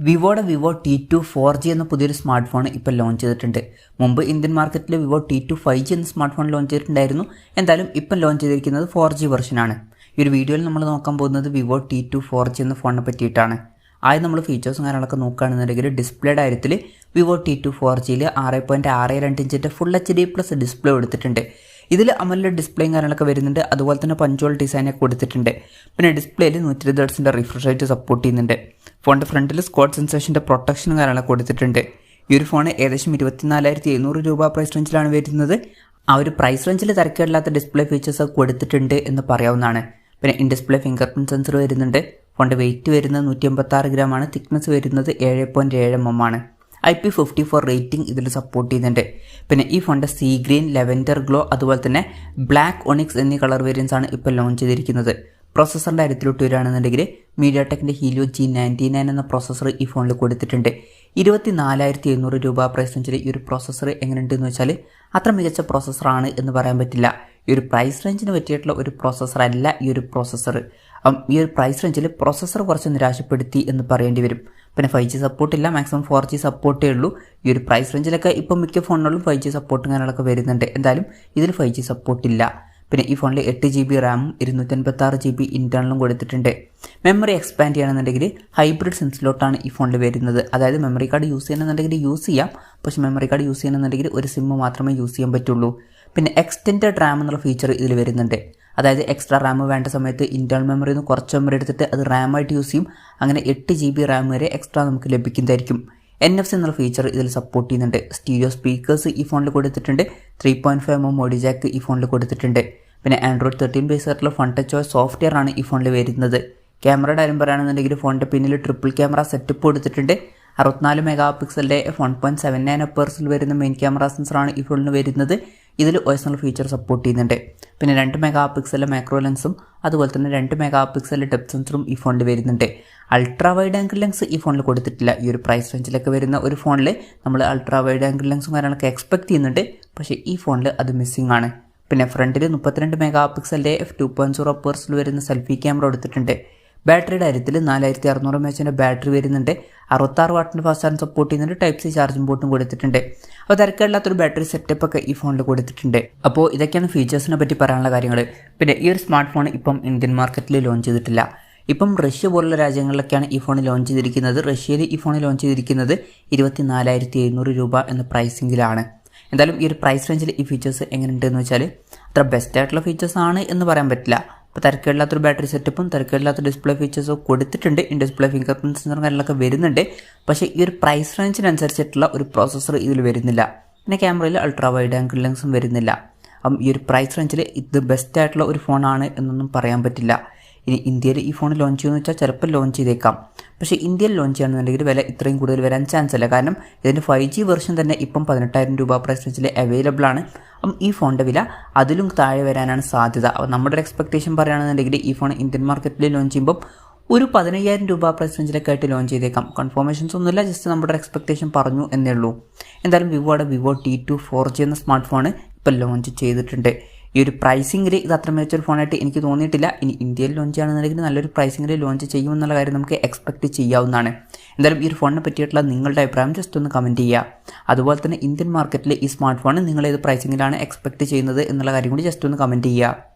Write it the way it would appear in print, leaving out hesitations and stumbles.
വിവോയുടെ Vivo T2 4G എന്ന പുതിയൊരു smart phone ഇപ്പോൾ ലോഞ്ച് ചെയ്തിട്ടുണ്ട്. മുമ്പ് ഇന്ത്യൻ മാർക്കറ്റിൽ വിവോ T2 5G എന്ന സ്മാർട്ട് ഫോൺ ലോഞ്ച് ചെയ്തിട്ടുണ്ടായിരുന്നു. എന്തായാലും ഇപ്പം ലോഞ്ച് ചെയ്തിരിക്കുന്നത് 4G വെർഷനാണ്. ഈ ഒരു വീഡിയോയിൽ നമ്മൾ നോക്കാൻ പോകുന്നത് വിവോ T2 4G എന്ന ഫോണിനെ പറ്റിയിട്ടാണ്. ആദ്യം നമ്മൾ ഫീച്ചേഴ്സും കാര്യങ്ങളൊക്കെ നോക്കുകയാണെന്നുണ്ടെങ്കിൽ ഡിസ്പ്ലേയുടെ കാര്യത്തിൽ വിവോ T2 4Gയിൽ 6.62 ഇഞ്ചിൻ്റെ ഫുൾ HD+ ഡിസ്പ്ലേ കൊടുത്തിട്ടുണ്ട്. ഇതിൽ അമോലെഡ് ഡിസ്പ്ലേയും കാര്യങ്ങളൊക്കെ വരുന്നുണ്ട്. അതുപോലെ തന്നെ പഞ്ചോൾ ഡിസൈനൊക്കെ കൊടുത്തിട്ടുണ്ട്. പിന്നെ ഡിസ്പ്ലേയിൽ 120 ഹെർട്സിൻ്റെ റിഫ്രഷ് റേറ്റ് സപ്പോർട്ട് ചെയ്യുന്നുണ്ട്. ഫോണിൻ്റെ ഫ്രണ്ടിൽ സ്ക്വാഡ് സെൻസേഷൻ്റെ പ്രൊട്ടക്ഷനും കാര്യങ്ങളൊക്കെ കൊടുത്തിട്ടുണ്ട്. ഈ ഒരു ഫോൺ ഏകദേശം 24,700 രൂപ പ്രൈസ് റേഞ്ചിലാണ് വരുന്നത്. ആ ഒരു പ്രൈസ് റേഞ്ചിൽ തിരക്കേടില്ലാത്ത ഡിസ്പ്ലേ ഫീച്ചേഴ്സ് ഒക്കെ കൊടുത്തിട്ടുണ്ട് എന്ന് പറയാവുന്നതാണ്. പിന്നെ in display finger print sensor വരുന്നുണ്ട്. ഫോണിൻ്റെ വെയിറ്റ് വരുന്നത് 186 ഗ്രാമാണ്. തിക്നെസ് വരുന്നത് 7.7 mm ആണ്. IP54 റേറ്റിംഗ് ഇതിൽ സപ്പോർട്ട് ചെയ്യുന്നുണ്ട്. പിന്നെ ഈ ഫോണിൻ്റെ സീ ഗ്രീൻ, ലെവൻഡർ ഗ്ലോ, അതുപോലെ തന്നെ ബ്ലാക്ക് ഒണിക്സ് എന്നീ കളർ വേരിയൻസ് ആണ് ഇപ്പോൾ ലോഞ്ച് ചെയ്തിരിക്കുന്നത്. പ്രോസസ്സറിൻ്റെ കാര്യത്തിലോട്ട് വരികയാണെന്നുണ്ടെങ്കിൽ mediatekൻ്റെ helio G99 എന്ന പ്രോസസ്സർ ഈ ഫോണിൽ കൊടുത്തിട്ടുണ്ട്. 24,700 രൂപ പ്രൈസ് റേഞ്ചിൽ ഈ ഒരു പ്രോസസ്സർ എങ്ങനെയുണ്ടെന്ന് വെച്ചാൽ അത്ര മികച്ച പ്രോസസ്സറാണ് എന്ന് പറയാൻ പറ്റില്ല. ഈ ഒരു പ്രൈസ് റേഞ്ചിന് പറ്റിയിട്ടുള്ള ഒരു പ്രോസസ്സർ അല്ല ഈ ഒരു പ്രോസസ്സർ. ഈ ഒരു പ്രൈസ് റേഞ്ചിൽ പ്രോസസ്സർ കുറച്ച് നിരാശപ്പെടുത്തി എന്ന് പറയേണ്ടി വരും. പിന്നെ 5G സപ്പോർട്ടില്ല, മാക്സിമം 4G സപ്പോർട്ടേ ഉള്ളൂ. ഈ ഒരു പ്രൈസ് റേഞ്ചിലൊക്കെ ഇപ്പം മിക്ക ഫോണുകളിലും 5G സപ്പോർട്ടും കാര്യങ്ങളൊക്കെ വരുന്നുണ്ട്. എന്തായാലും ഇതിൽ 5G സപ്പോർട്ടില്ല. പിന്നെ ഈ ഫോണിൽ 8GB റാമും 256GB ഇൻറ്റേർണലും കൊടുത്തിട്ടുണ്ട്. മെമ്മറി എക്സ്പാൻഡ് ചെയ്യണമെന്നുണ്ടെങ്കിൽ ഹൈബ്രിഡ് സിംസിലോട്ടാണ് ഈ ഫോണിൽ വരുന്നത്. അതായത് മെമ്മറി കാർഡ് യൂസ് ചെയ്യണമെന്നുണ്ടെങ്കിൽ യൂസ് ചെയ്യാം, പക്ഷേ മെമ്മറി കാർഡ് യൂസ് ചെയ്യണമെന്നുണ്ടെങ്കിൽ ഒരു സിം മാത്രമേ യൂസ് ചെയ്യാൻ പറ്റുള്ളൂ. പിന്നെ എക്സ്റ്റെൻഡഡ് റാം എന്നുള്ള ഫീച്ചർ ഇതിൽ വരുന്നുണ്ട്. അതായത് എക്സ്ട്രാ റാം വേണ്ട സമയത്ത് ഇൻറ്റേർണൽ മെമ്മറിയിൽ നിന്ന് കുറച്ച് മെമ്മറി എടുത്തിട്ട് അത് റാമായിട്ട് യൂസ് ചെയ്യും. അങ്ങനെ 8GB റാം വരെ എക്സ്ട്രാ നമുക്ക് ലഭിക്കുന്നതായിരിക്കും. NFC എന്നുള്ള ഫീച്ചർ ഇതിൽ സപ്പോർട്ട് ചെയ്യുന്നുണ്ട്. സ്റ്റീരിയോ സ്പീക്കേഴ്സ് ഈ ഫോണിൽ കൊടുത്തിട്ടുണ്ട്. 3.5 mm ഓഡിയോ ജാക്ക് ഈ ഫോണിൽ കൊടുത്തിട്ടുണ്ട്. പിന്നെ Android 13 ബേസ് ആയിട്ടുള്ള ഫൺ ടച്ച് OS സോഫ്റ്റ്വെയർ ആണ് ഈ ഫോണിൽ വരുന്നത്. ക്യാമറയുടെ കാര്യം പറയുകയാണെന്നുണ്ടെങ്കിൽ ഫോണിൻ്റെ പിന്നിൽ ട്രിപ്പിൾ ക്യാമറ സെറ്റപ്പ് കൊടുത്തിട്ടുണ്ട്. 64 മെഗാപിക്സലിൻ്റെ 1.79 അപ്പേഴ്സിൽ വരുന്ന മെയിൻ ക്യാമറ സെൻസറാണ് ഈ ഫോണിൽ വരുന്നത്. ഇതിൽ OS എന്നുള്ള ഫീച്ചർ സപ്പോർട്ട് ചെയ്യുന്നുണ്ട്. പിന്നെ 2 മെഗാപിക്സലിലെ മാക്രോ ലെൻസും അതുപോലെ തന്നെ 2 മെഗാപിക്സലിലെ ഡെപ്ത് സെൻസറും ഈ ഫോണിൽ വരുന്നുണ്ട്. അൾട്രാ വൈഡ് ആംഗിൾ ലെൻസ് ഈ ഫോണിൽ കൊടുത്തിട്ടില്ല. ഈ ഒരു പ്രൈസ് റേഞ്ചിലൊക്കെ വരുന്ന ഒരു ഫോണിൽ നമ്മൾ അൾട്രാ വൈഡ് ആംഗിൾ ലെൻസും കാര്യങ്ങളൊക്കെ എക്സ്പെക്ട് ചെയ്യുന്നുണ്ട്. പക്ഷേ ഈ ഫോണിൽ അത് മിസ്സിംഗ് ആണ്. പിന്നെ ഫ്രണ്ടിൽ 32 മെഗാപിക്സലിൻ്റെ f2.0 അപ്പേഴ്സിൽ വരുന്ന സെൽഫി ക്യാമറ കൊടുത്തിട്ടുണ്ട്. ബാറ്ററിയുടെ കാര്യത്തിൽ 4600 mAh ബാറ്ററി വരുന്നുണ്ട്. 66 വാട്ടിൻ്റെ ഫാസ്റ്റ് ചാർജ് സപ്പോർട്ട് ചെയ്യുന്നുണ്ട്. Type-C ചാർജിംഗ് പോർട്ടും കൊടുത്തിട്ടുണ്ട്. അപ്പോൾ തിരക്കില്ലാത്തൊരു ബാറ്ററി സെറ്റപ്പ് ഒക്കെ ഈ ഫോണിൽ കൊടുത്തിട്ടുണ്ട്. അപ്പോൾ ഇതൊക്കെയാണ് ഫീച്ചേഴ്സിനെ പറ്റി പറയാനുള്ള കാര്യങ്ങൾ. പിന്നെ ഈ ഒരു സ്മാർട്ട് ഫോൺ ഇപ്പം ഇന്ത്യൻ മാർക്കറ്റിൽ ലോഞ്ച് ചെയ്തിട്ടില്ല. ഇപ്പം റഷ്യ പോലുള്ള രാജ്യങ്ങളിലൊക്കെയാണ് ഈ ഫോൺ ലോഞ്ച് ചെയ്തിരിക്കുന്നത്. റഷ്യയിൽ ഈ ഫോൺ ലോഞ്ച് ചെയ്തിരിക്കുന്നത് 24,700 രൂപ എന്ന പ്രൈസിങ്ങിലാണ്. എന്തായാലും ഈ ഒരു പ്രൈസ് റേഞ്ചിൽ ഈ ഫീച്ചേഴ്സ് എങ്ങനെയുണ്ടെന്ന് വെച്ചാൽ അത്ര ബെസ്റ്റ് ആയിട്ടുള്ള ഫീച്ചേഴ്സ് ആണ് എന്ന് പറയാൻ പറ്റില്ല. അപ്പോൾ തിരക്കേടില്ലാത്തൊരു ബാറ്ററി സെറ്റപ്പും തിരക്കേടില്ലാത്ത ഡിസ്പ്ലേ ഫീച്ചേഴ്സും കൊടുത്തിട്ടുണ്ട്. ഇൻ ഡിസ്പ്ലേ ഫിംഗർ പ്രിൻറ്റ് സെൻസറും കാര്യങ്ങളൊക്കെ വരുന്നുണ്ട്. പക്ഷേ ഈ ഒരു പ്രൈസ് റേഞ്ചിനനുസരിച്ചിട്ടുള്ള ഒരു പ്രോസസ്സർ ഇതിൽ വരുന്നില്ല. പിന്നെ ക്യാമറയിൽ അൾട്രാ വൈഡ് ആംഗിൾ ലെൻസും വരുന്നില്ല. അപ്പം ഈ ഒരു പ്രൈസ് റേഞ്ചിൽ ഇത് ബെസ്റ്റ് ആയിട്ടുള്ള ഒരു ഫോണാണ് എന്നൊന്നും പറയാൻ പറ്റില്ല. ഇനി ഇന്ത്യയിൽ ഈ ഫോൺ ലോഞ്ച് ചെയ്യുമെന്ന് വെച്ചാൽ ചിലപ്പോൾ ലോഞ്ച് ചെയ്തേക്കാം. പക്ഷേ ഇന്ത്യയിൽ ലോഞ്ച് ചെയ്യുകയാണെന്നുണ്ടെങ്കിൽ വില ഇത്രയും കൂടുതൽ വരാൻ ചാൻസ് അല്ല. കാരണം ഇതിൻ്റെ 5G വെർഷൻ തന്നെ ഇപ്പം 18,000 രൂപ പ്രൈസ് റേഞ്ചിൽ അവൈലബിൾ ആണ്. അപ്പം ഈ ഫോണിൻ്റെ വില അതിലും താഴെ വരാനാണ് സാധ്യത. അപ്പോൾ നമ്മുടെ ഒരു എക്സ്പെക്ടേഷൻ പറയുകയാണെന്നുണ്ടെങ്കിൽ ഈ ഫോൺ ഇന്ത്യൻ മാർക്കറ്റിൽ ലോഞ്ച് ചെയ്യുമ്പോൾ ഒരു 15,000 രൂപ പ്രൈസ് റേഞ്ചിലൊക്കെ ആയിട്ട് ലോഞ്ച് ചെയ്തേക്കാം. കൺഫർമേഷൻസ് ഒന്നുമില്ല, ജസ്റ്റ് നമ്മുടെ ഒരു എക്സ്പെക്ടേഷൻ പറഞ്ഞു എന്നേ ഉള്ളൂ. എന്തായാലും വിവോയുടെ വിവോ T2 4G എന്ന സ്മാർട്ട് ഫോൺ ഇപ്പോൾ ലോഞ്ച് ചെയ്തിട്ടുണ്ട്. ഈ ഒരു പ്രൈസിങ്ങിൽ ഇത് അത്ര മികച്ചൊരു ഫോണായിട്ട് എനിക്ക് തോന്നിയിട്ടില്ല. ഇനി ഇന്ത്യയിൽ ലോഞ്ച് ചെയ്യുകയാണെന്നുണ്ടെങ്കിൽ നല്ലൊരു പ്രൈസിങ്ങിൽ ലോഞ്ച് ചെയ്യുമെന്നുള്ള കാര്യം നമുക്ക് എക്സ്പെക്ട് ചെയ്യാവുന്നതാണ്. എന്തായാലും ഈ ഒരു ഫോണിനെ പറ്റിയിട്ടുള്ള നിങ്ങളുടെ അഭിപ്രായം ജസ്റ്റ് ഒന്ന് കമൻറ്റ് ചെയ്യുക. അതുപോലെ തന്നെ ഇന്ത്യൻ മാർക്കറ്റിൽ ഈ സ്മാർട്ട് ഫോൺ നിങ്ങൾ ഏത് പ്രൈസിങ്ങിലാണ് എക്സ്പെക്ട് ചെയ്യുന്നത് എന്നുള്ള കാര്യം കൂടി ജസ്റ്റ് ഒന്ന് കമൻറ്റ് ചെയ്യുക.